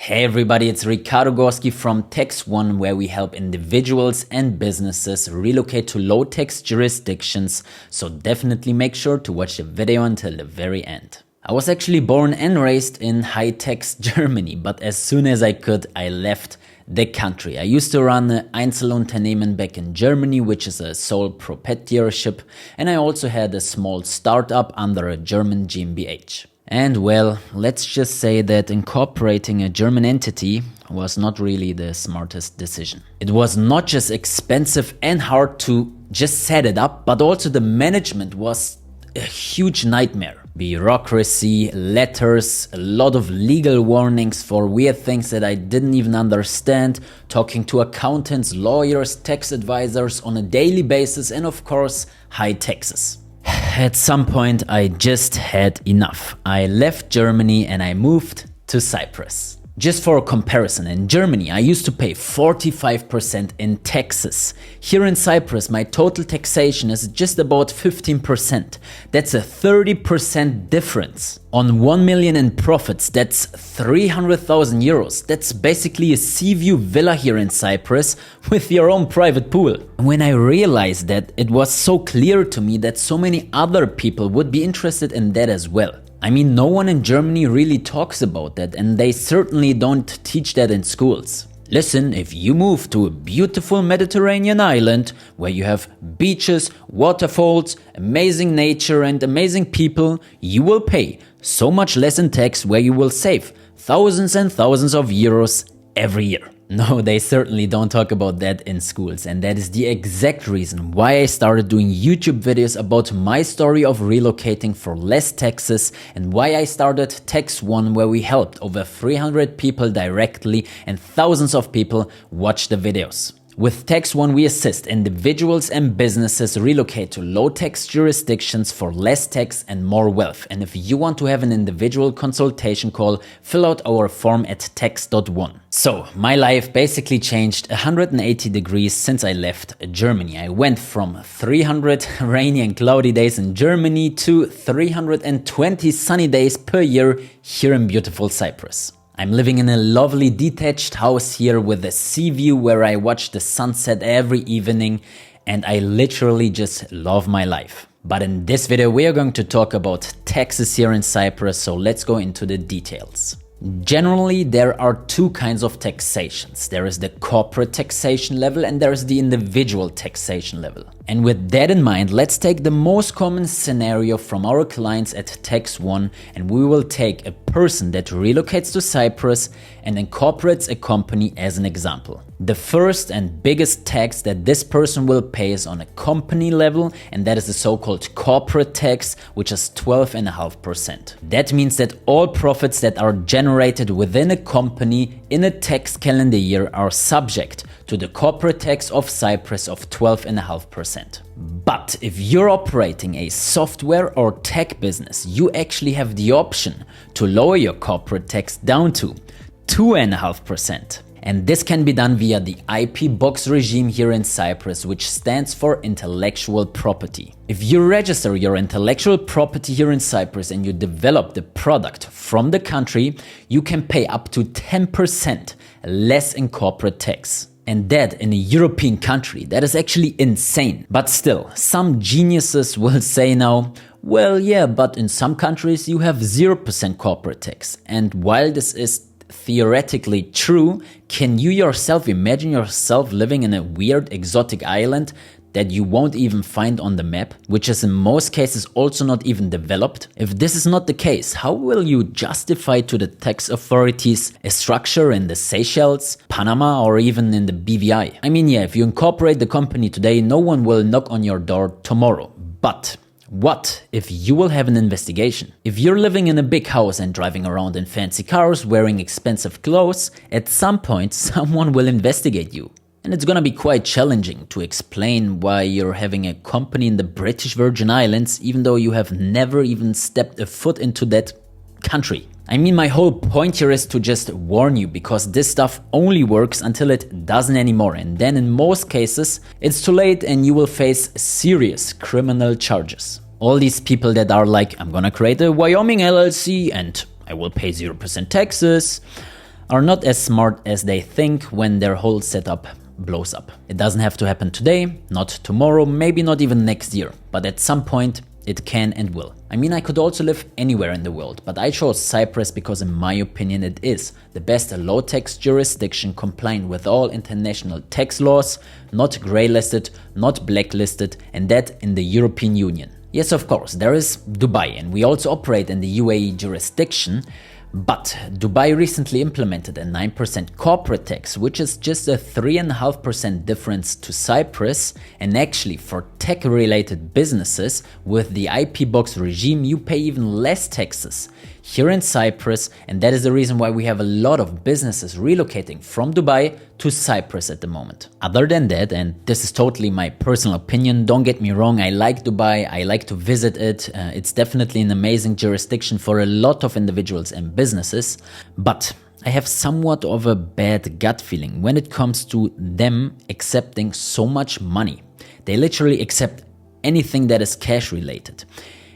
Hey everybody, it's Ricardo Gorski from Tax One, where we help individuals and businesses relocate to low-tax jurisdictions, so definitely make sure to watch the video until the very end. I was actually born and raised in high-tax Germany, but as soon as I could, I left the country. I used to run an Einzelunternehmen back in Germany, which is a sole proprietorship, and I also had a small startup under a German GmbH. And well, let's just say that incorporating a German entity was not really the smartest decision. It was not just expensive and hard to just set it up, but also the management was a huge nightmare. Bureaucracy, letters, a lot of legal warnings for weird things that I didn't even understand, talking to accountants, lawyers, tax advisors on a daily basis, and of course, high taxes. At some point, I just had enough. I left Germany and I moved to Cyprus. Just for a comparison, in Germany, I used to pay 45% in taxes. Here in Cyprus, my total taxation is just about 15%. That's a 30% difference. On 1 million in profits, that's 300,000 euros. That's basically a sea view villa here in Cyprus with your own private pool. When I realized that, it was so clear to me that so many other people would be interested in that as well. I mean, no one in Germany really talks about that, and they certainly don't teach that in schools. Listen, if you move to a beautiful Mediterranean island where you have beaches, waterfalls, amazing nature and amazing people, you will pay so much less in tax, where you will save thousands and thousands of euros every year. No, they certainly don't talk about that in schools, and that is the exact reason why I started doing YouTube videos about my story of relocating for less taxes, and why I started Tax One, where we helped over 300 people directly and thousands of people watch the videos. With Tax One, we assist individuals and businesses relocate to low-tax jurisdictions for less tax and more wealth. And if you want to have an individual consultation call, fill out our form at tax.one. So, my life basically changed 180 degrees since I left Germany. I went from 300 rainy and cloudy days in Germany to 320 sunny days per year here in beautiful Cyprus. I'm living in a lovely detached house here with a sea view where I watch the sunset every evening, and I literally just love my life. But in this video we are going to talk about taxes here in Cyprus, so let's go into the details. Generally, there are two kinds of taxations. There is the corporate taxation level and there is the individual taxation level. And with that in mind, let's take the most common scenario from our clients at Tax One, and we will take a person that relocates to Cyprus and incorporates a company as an example. The first and biggest tax that this person will pay is on a company level, and that is the so-called corporate tax, which is 12.5%. That means that all profits that are generated within a company in a tax calendar year are subject to the corporate tax of Cyprus of 12.5%. But if you're operating a software or tech business, you actually have the option to lower your corporate tax down to 2.5%. And this can be done via the IP box regime here in Cyprus, which stands for intellectual property. If you register your intellectual property here in Cyprus and you develop the product from the country, you can pay up to 10% less in corporate tax. And that in a European country, that is actually insane. But still, some geniuses will say now, well, yeah, but in some countries you have 0% corporate tax. And while this is theoretically true, can you yourself imagine yourself living in a weird exotic island that you won't even find on the map, which is in most cases also not even developed? If this is not the case, how will you justify to the tax authorities a structure in the Seychelles, Panama, or even in the BVI? I mean, yeah, if you incorporate the company today, no one will knock on your door tomorrow. But what if you will have an investigation? If you're living in a big house and driving around in fancy cars, wearing expensive clothes, at some point someone will investigate you. And it's gonna be quite challenging to explain why you're having a company in the British Virgin Islands, even though you have never even stepped a foot into that country. I mean, my whole point here is to just warn you, because this stuff only works until it doesn't anymore, and then in most cases it's too late and you will face serious criminal charges. All these people that are like, I'm gonna create a Wyoming LLC and I will pay 0% taxes, are not as smart as they think when their whole setup blows up. It doesn't have to happen today, not tomorrow, maybe not even next year, but at some point it can and will. I mean, I could also live anywhere in the world, but I chose Cyprus because in my opinion it is the best low-tax jurisdiction compliant with all international tax laws, not grey-listed, not blacklisted, and that in the European Union. Yes, of course, there is Dubai, and we also operate in the UAE jurisdiction, but Dubai recently implemented a 9% corporate tax, which is just a 3.5% difference to Cyprus, and actually for tech-related businesses with the IP box regime you pay even less taxes here in Cyprus, and that is the reason why we have a lot of businesses relocating from Dubai to Cyprus at the moment. Other than that, and this is totally my personal opinion, don't get me wrong, I like Dubai, I like to visit it, it's definitely an amazing jurisdiction for a lot of individuals and businesses, but I have somewhat of a bad gut feeling when it comes to them accepting so much money. They literally accept anything that is cash related.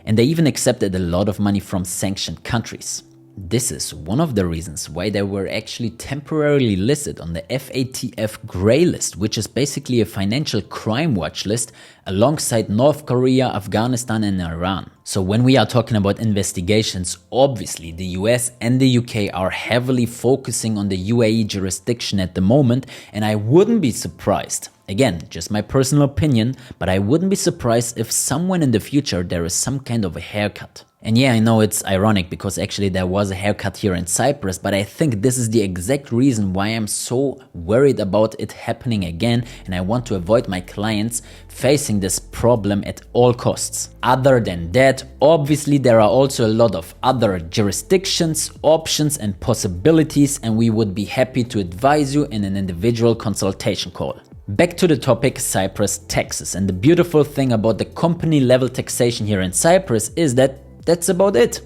And they even accepted a lot of money from sanctioned countries. This is one of the reasons why they were actually temporarily listed on the FATF grey list, which is basically a financial crime watch list alongside North Korea, Afghanistan and Iran. So when we are talking about investigations, obviously the US and the UK are heavily focusing on the UAE jurisdiction at the moment, and I wouldn't be surprised. Again, just my personal opinion, but I wouldn't be surprised if somewhere in the future there is some kind of a haircut. And yeah, I know it's ironic because actually there was a haircut here in Cyprus, but I think this is the exact reason why I'm so worried about it happening again, and I want to avoid my clients facing this problem at all costs. Other than that, obviously there are also a lot of other jurisdictions, options and possibilities, and we would be happy to advise you in an individual consultation call. Back to the topic, Cyprus taxes, and the beautiful thing about the company level taxation here in Cyprus is that that's about it.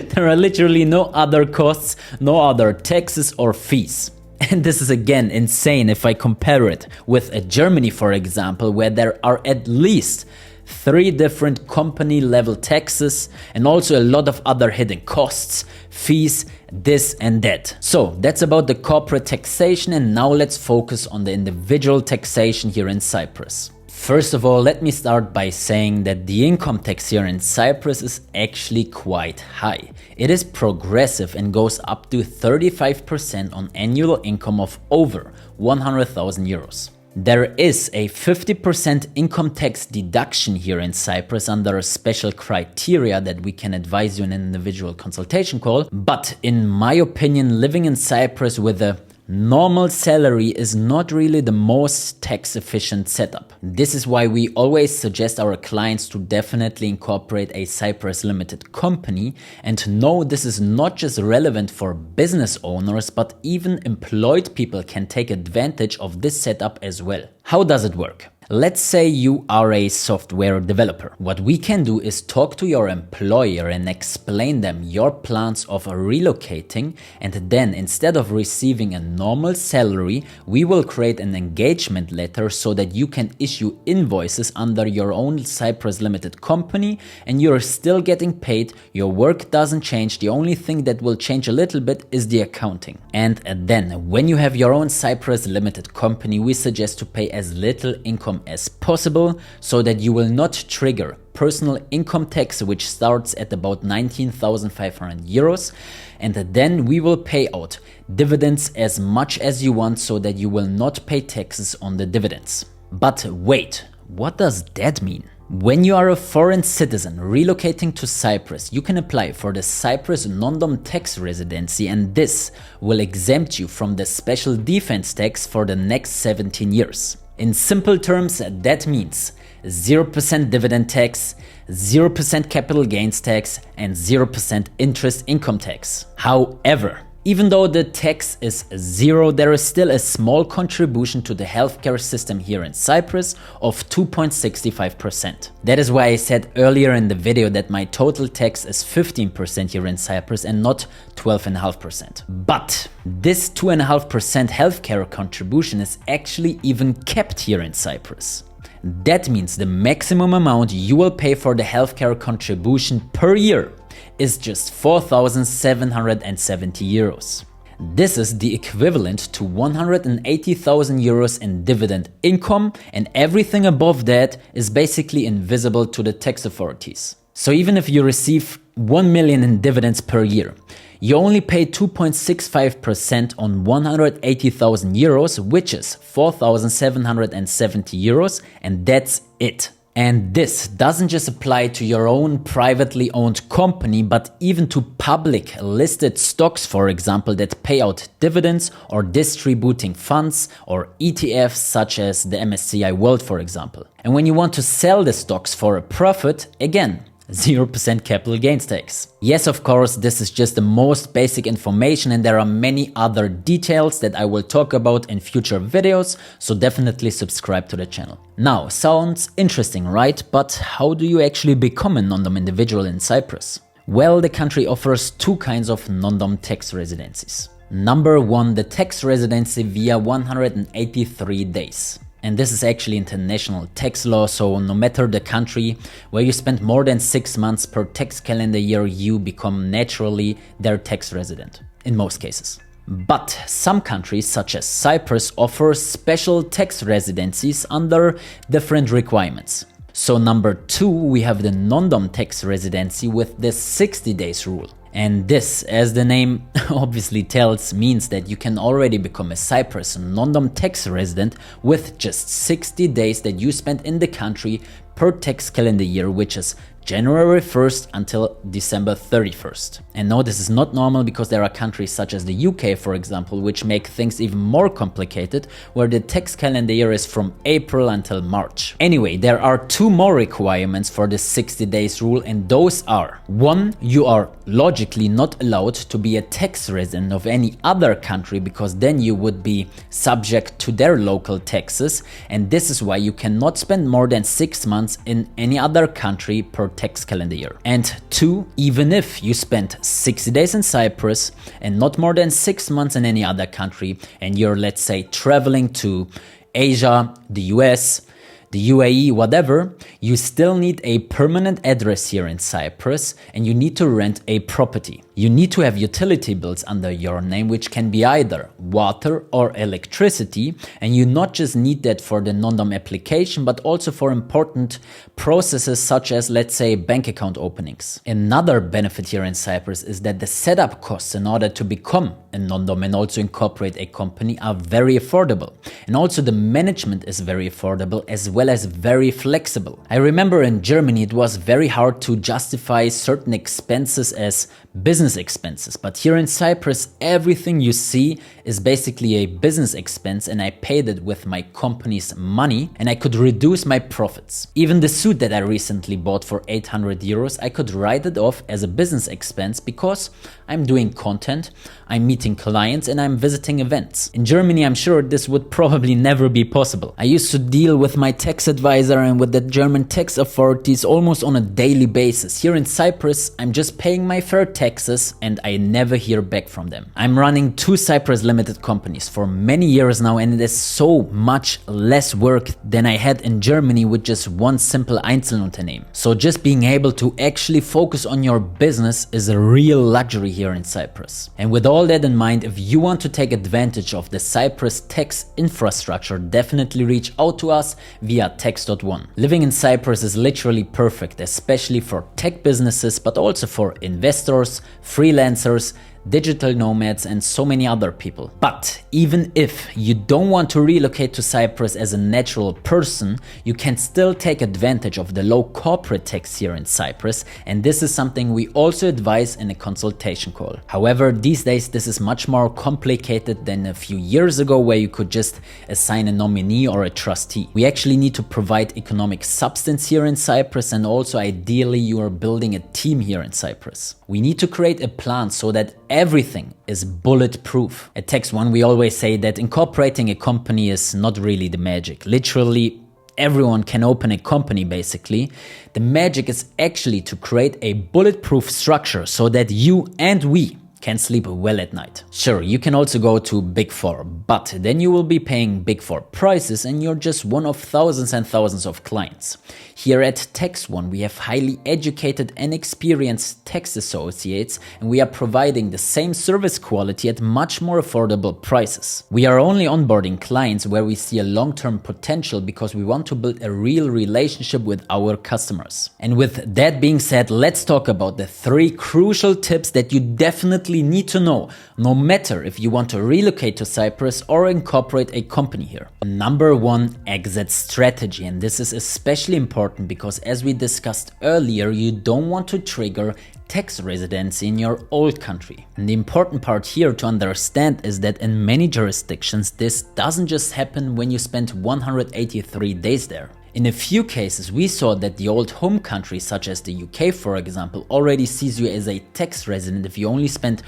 There are literally no other costs, no other taxes or fees. And this is again insane if I compare it with Germany, for example, where there are at least 3 different company level taxes and also a lot of other hidden costs, fees, this and that. So that's about the corporate taxation, and now let's focus on the individual taxation here in Cyprus. First of all, let me start by saying that the income tax here in Cyprus is actually quite high. It is progressive and goes up to 35% on annual income of over 100,000 euros. There is a 50% income tax deduction here in Cyprus under a special criteria that we can advise you in an individual consultation call, but in my opinion, living in Cyprus with a normal salary is not really the most tax efficient setup. This is why we always suggest our clients to definitely incorporate a Cyprus limited company, and no, this is not just relevant for business owners, but even employed people can take advantage of this setup as well. How does it work? Let's say you are a software developer. What we can do is talk to your employer and explain them your plans of relocating, and then instead of receiving a normal salary, we will create an engagement letter so that you can issue invoices under your own Cyprus limited company and you're still getting paid, your work doesn't change, the only thing that will change a little bit is the accounting. And then when you have your own Cyprus limited company, we suggest to pay as little income as possible so that you will not trigger personal income tax, which starts at about 19,500 euros, and then we will pay out dividends as much as you want so that you will not pay taxes on the dividends. But wait, what does that mean? When you are a foreign citizen relocating to Cyprus, you can apply for the Cyprus non-dom tax residency, and this will exempt you from the special defense tax for the next 17 years. In simple terms, that means 0% dividend tax, 0% capital gains tax, and 0% interest income tax. However, even though the tax is 0, there is still a small contribution to the healthcare system here in Cyprus of 2.65%. That is why I said earlier in the video that my total tax is 15% here in Cyprus and not 12.5%. But this 2.5% healthcare contribution is actually even kept here in Cyprus. That means the maximum amount you will pay for the healthcare contribution per year is just 4,770 euros. This is the equivalent to 180,000 euros in dividend income, and everything above that is basically invisible to the tax authorities. So even if you receive 1 million in dividends per year, you only pay 2.65% on 180,000 euros, which is 4,770 euros, and that's it. And this doesn't just apply to your own privately owned company, but even to public listed stocks, for example, that pay out dividends or distributing funds or ETFs such as the MSCI World, for example. And when you want to sell the stocks for a profit, again, 0% capital gains tax. Yes, of course, this is just the most basic information and there are many other details that I will talk about in future videos, so definitely subscribe to the channel. Now, sounds interesting, right? But how do you actually become a non-dom individual in Cyprus? Well, the country offers two kinds of non-dom tax residencies. Number one, the tax residency via 183 days. And this is actually international tax law, so no matter the country where you spend more than 6 months per tax calendar year, you become naturally their tax resident, in most cases. But some countries, such as Cyprus, offer special tax residencies under different requirements. So number two, we have the non-dom tax residency with the 60 days rule. And this, as the name obviously tells, means that you can already become a Cyprus non-dom tax resident with just 60 days that you spent in the country per tax calendar year, which is January 1st until December 31st. And no, this is not normal because there are countries such as the UK, for example, which make things even more complicated, where the tax calendar year is from April until March. Anyway, there are two more requirements for the 60 days rule, and those are: one, you are logically not allowed to be a tax resident of any other country because then you would be subject to their local taxes, and this is why you cannot spend more than 6 months in any other country per tax calendar year. And two, even if you spent 60 days in Cyprus and not more than 6 months in any other country, and you're, let's say, traveling to Asia, the US, the UAE, whatever, you still need a permanent address here in Cyprus and you need to rent a property. You need to have utility bills under your name, which can be either water or electricity, and you not just need that for the non-dom application, but also for important processes such as, let's say, bank account openings. Another benefit here in Cyprus is that the setup costs in order to become a non-dom and also incorporate a company are very affordable. And also the management is very affordable as well as very flexible. I remember in Germany it was very hard to justify certain expenses as business expenses, but here in Cyprus everything you see is basically a business expense, and I paid it with my company's money and I could reduce my profits. Even the suit that I recently bought for 800 euros, I could write it off as a business expense because I'm doing content, I'm meeting clients and I'm visiting events. In Germany, I'm sure this would probably never be possible. I used to deal with my tax advisor and with the German tax authorities almost on a daily basis. Here in Cyprus, I'm just paying my fair taxes and I never hear back from them. I'm running 2 Cyprus limited companies for many years now, and it is so much less work than I had in Germany with just one simple Einzelunternehmen. So just being able to actually focus on your business is a real luxury here in Cyprus. And with all that in mind, if you want to take advantage of the Cyprus tax infrastructure, definitely reach out to us via Tax.one. Living in Cyprus is literally perfect, especially for tech businesses, but also for investors, freelancers, digital nomads and so many other people. But even if you don't want to relocate to Cyprus as a natural person, you can still take advantage of the low corporate tax here in Cyprus, and this is something we also advise in a consultation call. However, these days this is much more complicated than a few years ago, where you could just assign a nominee or a trustee. We actually need to provide economic substance here in Cyprus, and also ideally you are building a team here in Cyprus. We need to create a plan so that everything is bulletproof. At Tax.one we always say that incorporating a company is not really the magic. Literally everyone can open a company basically. The magic is actually to create a bulletproof structure so that you and we can sleep well at night. Sure, you can also go to Big Four, but then you will be paying Big Four prices and you're just one of thousands and thousands of clients. Here at Tax One, we have highly educated and experienced tax associates, and we are providing the same service quality at much more affordable prices. We are only onboarding clients where we see a long-term potential because we want to build a real relationship with our customers. And with that being said, let's talk about the 3 crucial tips that you definitely need to know, no matter if you want to relocate to Cyprus or incorporate a company here. Number 1, exit strategy. And this is especially important because, as we discussed earlier, you don't want to trigger tax residency in your old country. And the important part here to understand is that in many jurisdictions, this doesn't just happen when you spend 183 days there. In a few cases, we saw that the old home country, such as the UK for example, already sees you as a tax resident if you only spend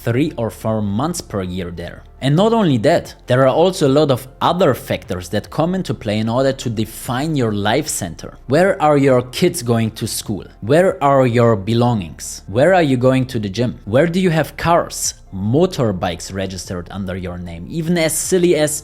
3 or 4 months per year there. And not only that, there are also a lot of other factors that come into play in order to define your life center. Where are your kids going to school? Where are your belongings? Where are you going to the gym? Where do you have cars, motorbikes registered under your name? Even as silly as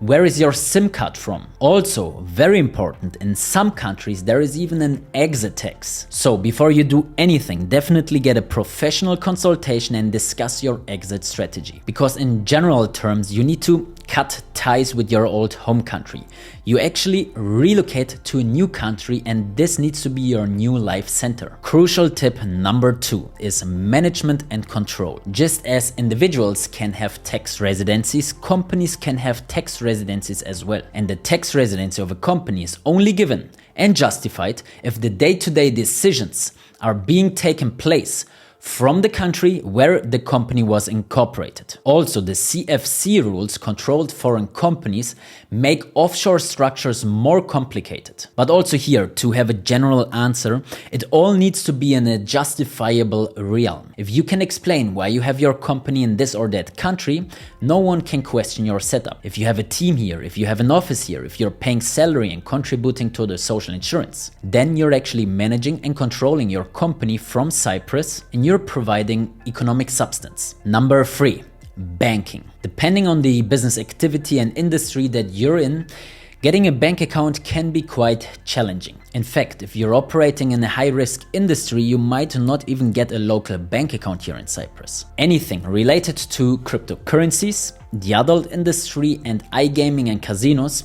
where is your SIM card from? Also, very important, in some countries there is even an exit tax. So before you do anything, definitely get a professional consultation and discuss your exit strategy. Because in general terms, you need to cut ties with your old home country. You actually relocate to a new country and this needs to be your new life center. Crucial tip number 2 is management and control. Just as individuals can have tax residencies, companies can have tax residencies as well. And the tax residency of a company is only given and justified if the day-to-day decisions are being taken place from the country where the company was incorporated. Also, the CFC rules, controlled foreign companies, make offshore structures more complicated. But also here, to have a general answer, it all needs to be in a justifiable realm. If you can explain why you have your company in this or that country, no one can question your setup. If you have a team here, if you have an office here, if you're paying salary and contributing to the social insurance, then you're actually managing and controlling your company from Cyprus and you're providing economic substance. Number 3, banking. Depending on the business activity and industry that you're in, getting a bank account can be quite challenging. In fact, if you're operating in a high-risk industry, you might not even get a local bank account here in Cyprus. Anything related to cryptocurrencies, the adult industry, and iGaming and casinos,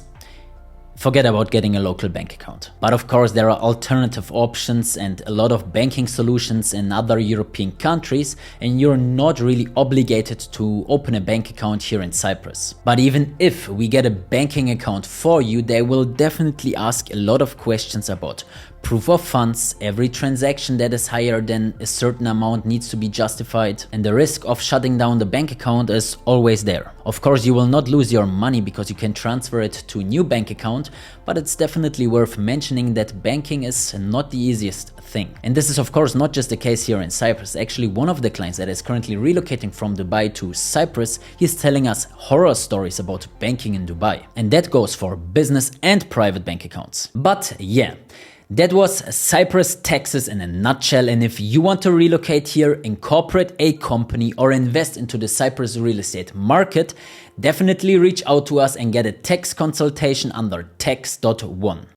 forget about getting a local bank account. But of course, there are alternative options and a lot of banking solutions in other European countries, and you're not really obligated to open a bank account here in Cyprus. But even if we get a banking account for you, they will definitely ask a lot of questions about proof of funds. Every transaction that is higher than a certain amount needs to be justified, and the risk of shutting down the bank account is always there. Of course, you will not lose your money because you can transfer it to a new bank account, but it's definitely worth mentioning that banking is not the easiest thing. And this is of course not just the case here in Cyprus. Actually, one of the clients that is currently relocating from Dubai to Cyprus, he's telling us horror stories about banking in Dubai. And that goes for business and private bank accounts. But yeah, that was Cyprus taxes in a nutshell, and if you want to relocate here, incorporate a company or invest into the Cyprus real estate market, definitely reach out to us and get a tax consultation under tax.one.